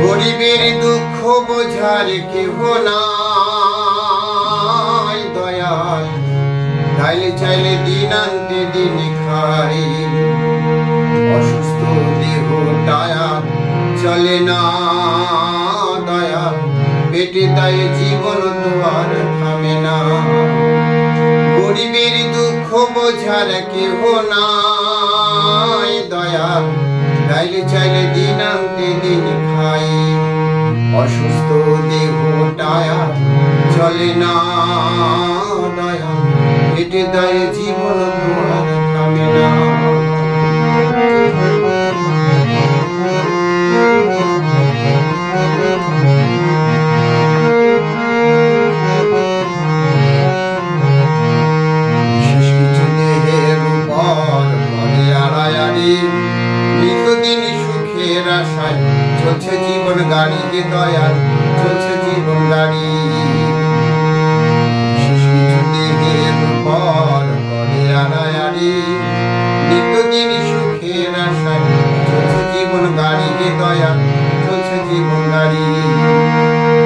গরিবের দুঃখ বোঝার কেহ নাই দয়াল, চাইলে চাইলে দিন আনতে দিন খাই। অসুস্থ দেহটায়া চলে না দয়াল, পেটে তাই জীবন তো আর থামে না। গরিবের দুঃখ বোঝার কেহ নাই দয়াল, চাইলে চাইলে দিন আনতে দিন খাই। অসুস্থ দেহটায়া চলে না দয়াল, পেটে তাই জীবন তো আর থামে না। নিত্যদিন সুখের আশায় চলছে জীবন গাড়ি গে দয়াল, চলছে জীবন গাড়ি। দেহের উপর করে আড়াআড়ি, নিত্যদিন সুখের আশায় চলছে জীবন গাড়ি গে দয়াল, চলছে জীবন গাড়ি।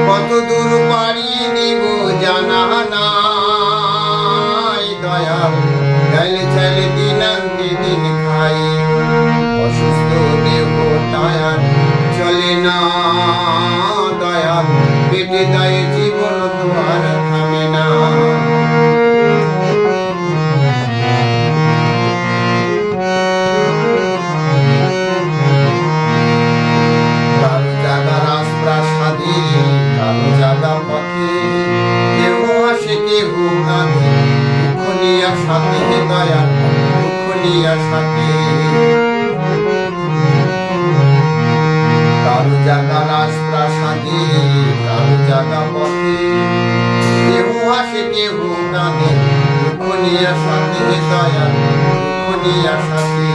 কত দূর পাড়ি দিব জানা নাই দয়াল, চাইলে চাইলে দিন আনতে দিন খাই। অসুস্থ দেহটায়া চলে না দয়াল, পেটে দায়ে জীবন তো আর থামে না। কালো জাগা রাজপ্রাসাদে, কালো জাগা পথে, কেহ আসে কেহ কাঁদে, দুঃখ নিয়া সাথে দয়াল, দুঃখ নিয়া সাথে। কালো জাগা রাজপ্রাসাদে, কালো জাগা পথে, কেহ আসে কেহ কাঁদে, দুঃখ নিয়া সাথে দয়াল, দুঃখ নিয়া সাথে।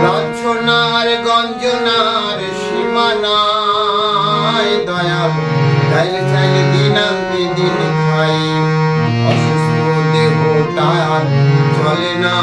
লাঞ্ছনার গঞ্জনার সীমা নাই দয়াল, চাইলে চাইলে দিন আনতে দিন খাই। অসুস্থ দেহটায়া চলে না